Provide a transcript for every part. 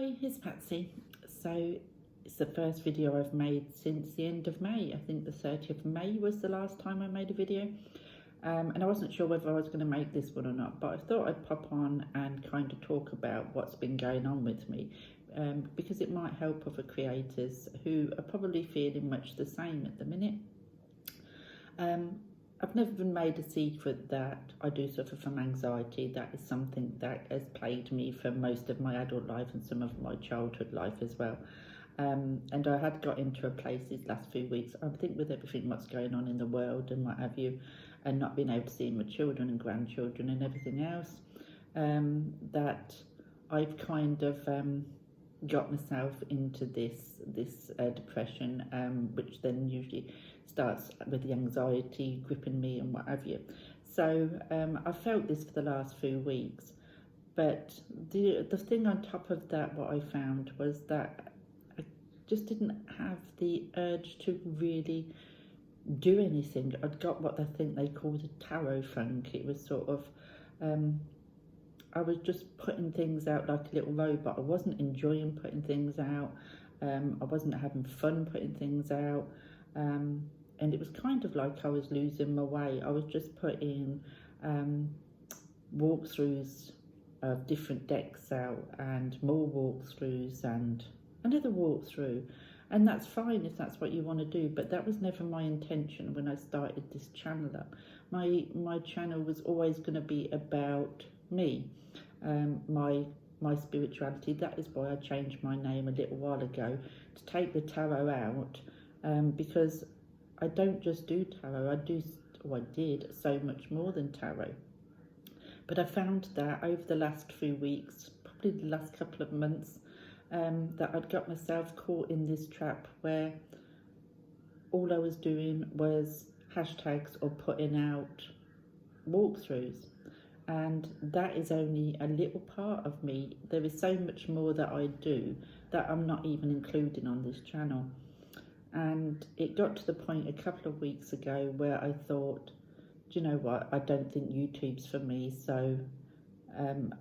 Hi, it's Patsy. So it's the first video I've made since the end of May. I think the 30th of May was the last time I made a video. And I wasn't sure whether I was going to make this one or not, but I thought I'd pop on and kind of talk about what's been going on with me, because it might help other creators who are probably feeling much the same at the minute. I've never been made a secret that I do suffer from anxiety. That is something that has plagued me for most of my adult life and some of my childhood life as well. And I had got into a place these last few weeks, I think with everything what's going on in the world and what have you, and not being able to see my children and grandchildren and everything else, that I've kind of got myself into this depression, which then usually starts with the anxiety gripping me and what have you. So I felt this for the last few weeks, but the thing on top of that, what I found was that I just didn't have the urge to really do anything. I'd got what I think they called a tarot funk. It was sort of I was just putting things out like a little robot. I wasn't enjoying putting things out. I wasn't having fun putting things out. And it was kind of like I was losing my way. I was just putting walkthroughs of different decks out and more walkthroughs and another walkthrough. And that's fine if that's what you want to do, but that was never my intention when I started this channel up. My channel was always going to be about me, my spirituality. That is why I changed my name a little while ago, to take the tarot out, because I don't just do tarot. I did so much more than tarot. But I found that over the last few weeks, probably the last couple of months, that I'd got myself caught in this trap where all I was doing was hashtags or putting out walkthroughs. And that is only a little part of me. There is so much more that I do that I'm not even including on this channel. And it got to the point a couple of weeks ago where I thought, do you know what, I don't think YouTube's for me, so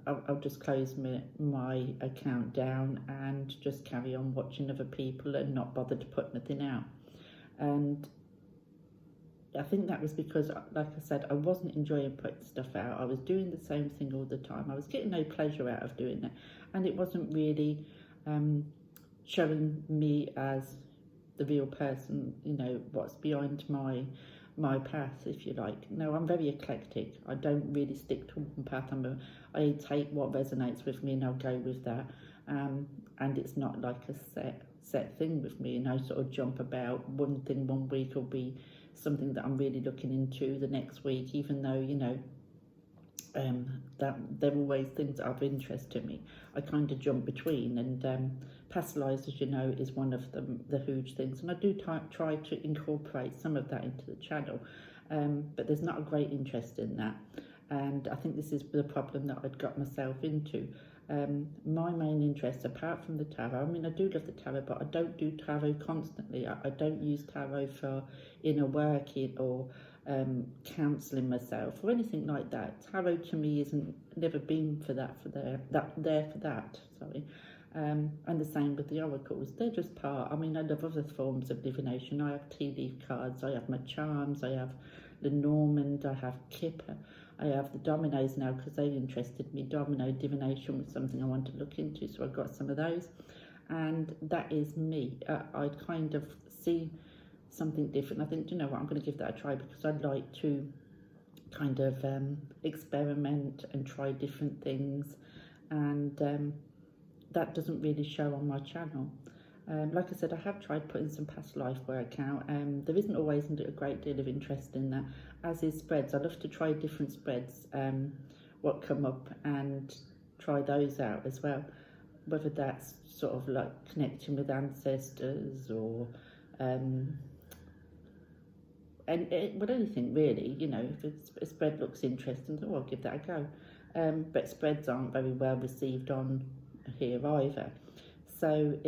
I'll just close my account down and just carry on watching other people and not bother to put nothing out. And I think that was because, like I said, I wasn't enjoying putting stuff out. I was doing the same thing all the time. I was getting no pleasure out of doing it, and it wasn't really showing me as the real person, you know, what's behind my path, if you like. No, I'm very eclectic. I don't really stick to one path. I take what resonates with me and I'll go with that. And it's not like a set thing with me, and I sort of jump about. One thing one week will be something that I'm really looking into the next week, even though, you know, that they're always things that are of interest to me. I kind of jump between, and past lives, as you know, is one of the huge things, and I do try to incorporate some of that into the channel, but there's not a great interest in that, and I think this is the problem that I'd got myself into. My main interest, apart from the tarot, I mean, I do love the tarot, but I don't do tarot constantly. I don't use tarot for inner work or counselling myself or anything like that. Tarot to me isn't never been for that. Sorry. And the same with the oracles. They're just part. I mean, I love other forms of divination. I have tea leaf cards. I have my charms. I have Lenormand. I have Kipper. I have the dominoes now because they interested me. Domino divination was something I wanted to look into, so I got some of those. And that is me. I kind of see something different. I think, you know what, I'm going to give that a try, because I'd like to kind of experiment and try different things. And that doesn't really show on my channel. Like I said, I have tried putting some past life work out. There isn't always a great deal of interest in that, as is spreads. I love to try different spreads, what come up, and try those out as well. Whether that's sort of like connecting with ancestors or but anything really, you know. If a spread looks interesting, oh, I'll give that a go. But spreads aren't very well received on here either. So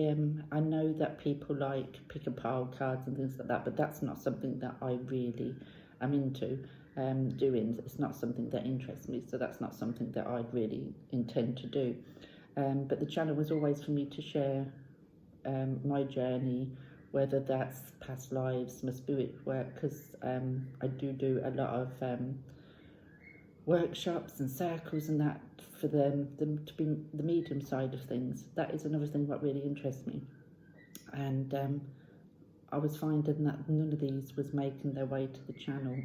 I know that people like pick and pile cards and things like that, but that's not something that I really am into doing. It's not something that interests me, so that's not something that I'd really intend to do. But the channel was always for me to share my journey, whether that's past lives, my spirit work, because I do a lot of workshops and circles and that for them to be the medium side of things. That is another thing that really interests me. And I was finding that none of these was making their way to the channel.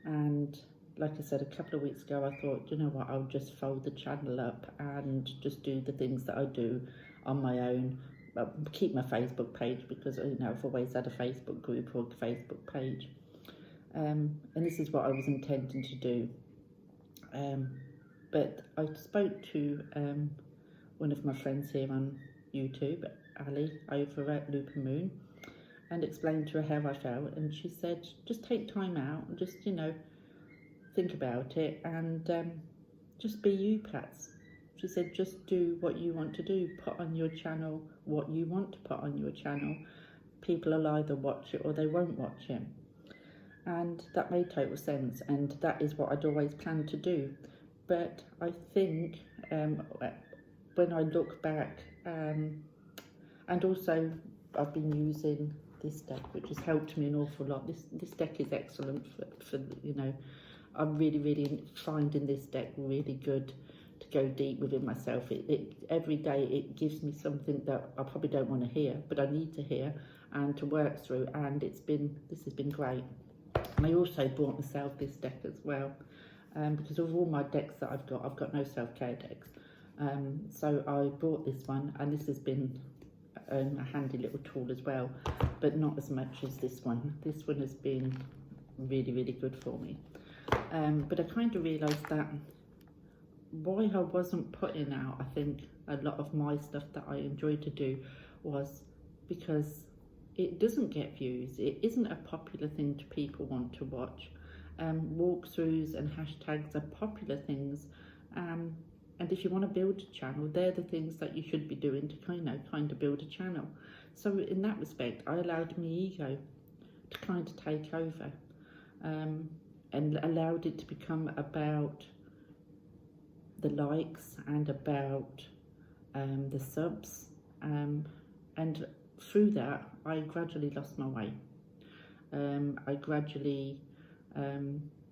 And like I said, a couple of weeks ago, I thought, you know what, I'll just fold the channel up and just do the things that I do on my own. Keep my Facebook page because, you know, I've always had a Facebook group or a Facebook page. And this is what I was intending to do. But I spoke to one of my friends here on YouTube, Ali, over at Loop Moon, and explained to her how I felt. And she said, just take time out and just, you know, think about it and just be you, Pats. She said, just do what you want to do. Put on your channel what you want to put on your channel. People will either watch it or they won't watch it. And that made total sense. And that is what I'd always planned to do. But I think when I look back, and also I've been using this deck, which has helped me an awful lot. This deck is excellent for you know, I'm really finding this deck really good to go deep within myself. It every day it gives me something that I probably don't want to hear, but I need to hear and to work through. And this has been great. And I also bought myself this deck as well, because of all my decks that I've got no self-care decks. So I bought this one, and this has been a handy little tool as well, but not as much as this one. This one has been really good for me. But I kind of realised that why I wasn't putting out, I think, a lot of my stuff that I enjoy to do was because it doesn't get views. It isn't a popular thing to people want to watch. Walkthroughs and hashtags are popular things. And if you want to build a channel, they're the things that you should be doing to kind of build a channel. So in that respect, I allowed my ego to kind of take over, and allowed it to become about the likes and about the subs, and through that I gradually lost my way. I gradually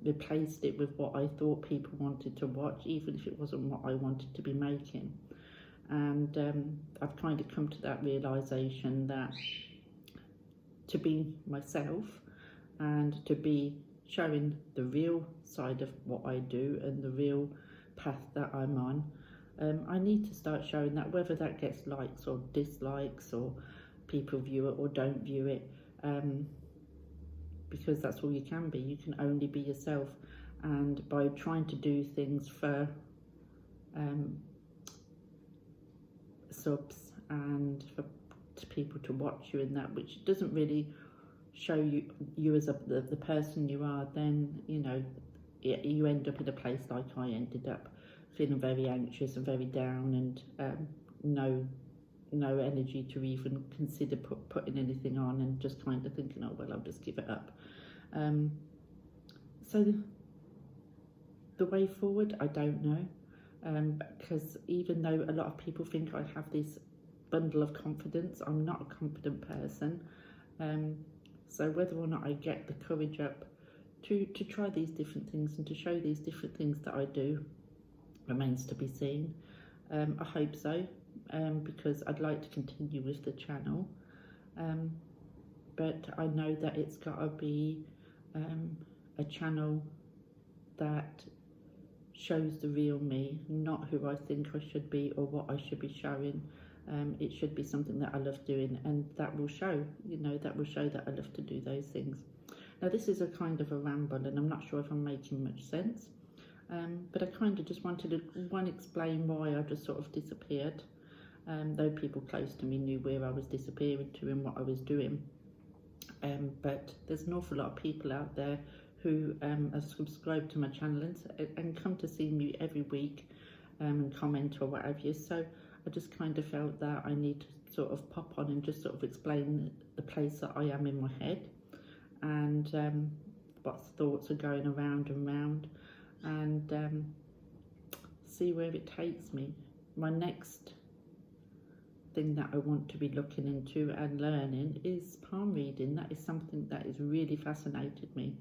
replaced it with what I thought people wanted to watch, even if it wasn't what I wanted to be making. And I've kind of come to that realisation that to be myself and to be showing the real side of what I do and the real path that I'm on, I need to start showing that, whether that gets likes or dislikes or people view it or don't view it, because that's all you can be. You can only be yourself. And by trying to do things for subs and for people to watch you in that, which doesn't really show you as the person you are, then, you know, you end up in a place like I ended up, feeling very anxious and very down, and no energy to even consider putting anything on, and just kind of thinking, oh well, I'll just give it up. So the way forward, I don't know, because even though a lot of people think I have this bundle of confidence, I'm not a confident person. So whether or not I get the courage up to try these different things and to show these different things that I do remains to be seen. I hope so, because I'd like to continue with the channel, but I know that it's got to be a channel that shows the real me, not who I think I should be or what I should be showing. It should be something that I love doing, and that will show, you know, that will show that I love to do those things. Now this is a kind of a ramble, and I'm not sure if I'm making much sense, but I kind of just wanted to explain why I just sort of disappeared, though people close to me knew where I was disappearing to and what I was doing. But there's an awful lot of people out there who are subscribed to my channel and come to see me every week, and comment or whatever. So I just kind of felt that I need to sort of pop on and just sort of explain the place that I am in my head, and what thoughts are going around and round, and see where it takes me. my next thing that I want to be looking into and learning is palm reading. That is something that has really fascinated me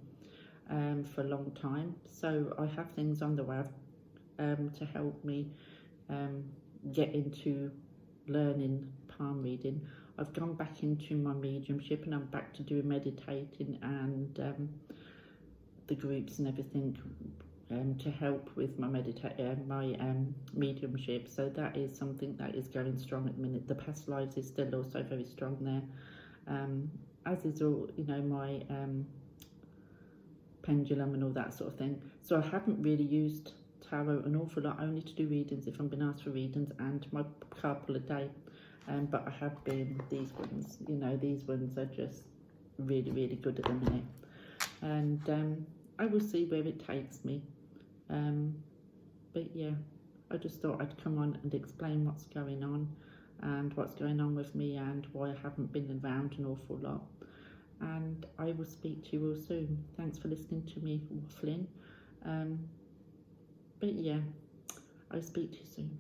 for a long time. So I have things on the web to help me get into learning palm reading. I've gone back into my mediumship and I'm back to doing meditating and the groups and everything to help with my mediumship. So that is something that is going strong at the minute. The past lives is still also very strong there, as is all, you know, my pendulum and all that sort of thing. So I haven't really used tarot an awful lot, only to do readings if I'm being asked for readings, and my couple a day. But I have been, these ones, you know, these ones are just really, really good at the minute. And I will see where it takes me. But yeah, I just thought I'd come on and explain what's going on and what's going on with me and why I haven't been around an awful lot. And I will speak to you all soon. Thanks for listening to me waffling. But yeah, I'll speak to you soon.